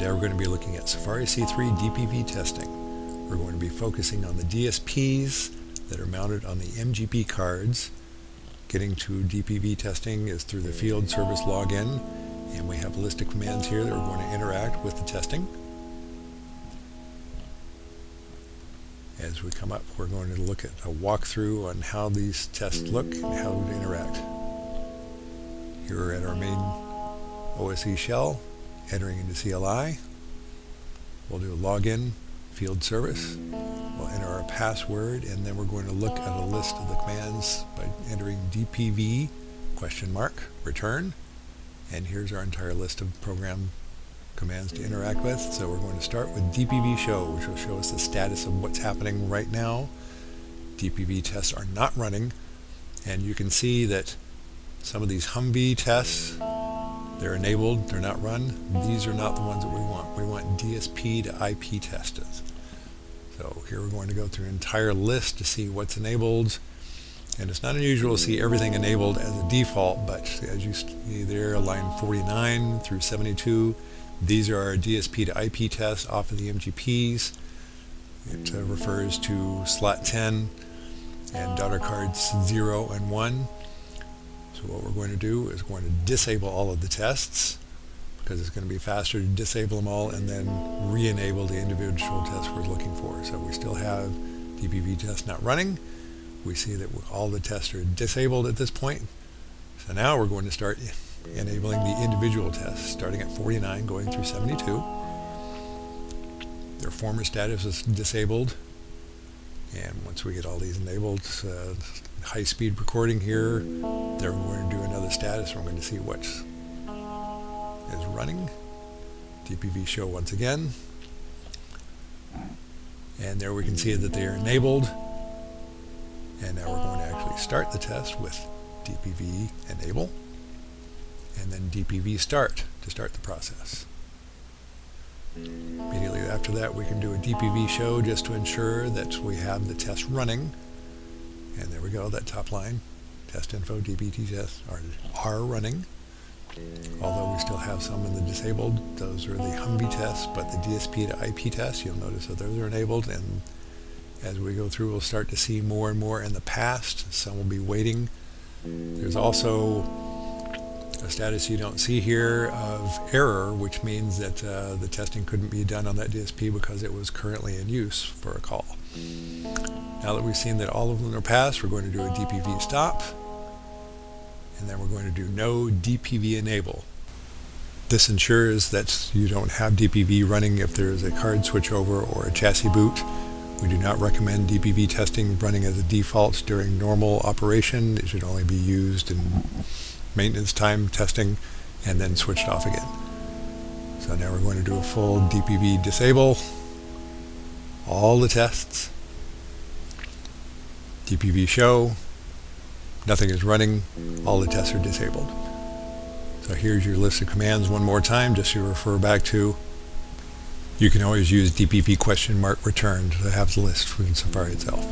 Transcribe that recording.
Today we're going to be looking at Safari C3 DPV testing. We're going to be focusing on the DSPs that are mounted on the MGP cards. Getting to DPV testing is through the field service login, and we have a list of commands here that we're going to interact with the testing. As we come up, we're going to look at a walkthrough on how these tests look and how to interact. Here we're at our main OSE shell, entering into CLI. We'll do a login, field service. We'll enter our password, and then we're going to look at a list of the commands by entering DPV, return. And here's our entire list of program commands to interact with. So we're going to start with DPV show, which will show us the status of what's happening right now. DPV tests are not running, and you can see that some of these Humvee tests, they're enabled, they're not run. These are not the ones that we want. We want DSP to IP tests. So here we're going to go through an entire list to see what's enabled. And it's not unusual to see everything enabled as a default, but as you see there, line 49 through 72, these are our DSP to IP tests off of the MGPs. It refers to slot 10 and daughter cards 0 and 1. So what we're going to do is going to disable all of the tests, because it's going to be faster to disable them all and then re-enable the individual tests we're looking for. So we still have DPV tests not running. We see that all the tests are disabled at this point. So now we're going to start enabling the individual tests, starting at 49, going through 72. Their former status is disabled. And once we get all these enabled, high-speed recording here, then we're going to do another status. We're going to see what is running. DPV show once again. And there we can see that they are enabled. And now we're going to actually start the test with DPV enable, and then DPV start to start the process. Immediately after that, we can do a DPV show just to ensure that we have the test running. And there we go, that top line, test info, DPV tests are running. Although we still have some in the disabled, those are the Humvee tests, but the DSP to IP tests, you'll notice that those are enabled. And as we go through, we'll start to see more and more in the past. Some will be waiting. There's also a status you don't see here of error, which means that the testing couldn't be done on that DSP because it was currently in use for a call. Now that we've seen that all of them are passed, we're going to do a DPV stop, and then we're going to do no DPV enable. This ensures that you don't have DPV running if there is a card switchover or a chassis boot. We do not recommend DPV testing running as a default during normal operation. It should only be used in maintenance time testing and then switched off again. So now we're going to do a full DPV disable all the tests. DPV show, nothing is running, all the tests are disabled. So here's your list of commands one more time, just to refer back to. You can always use DPV return to have the list from Safari itself.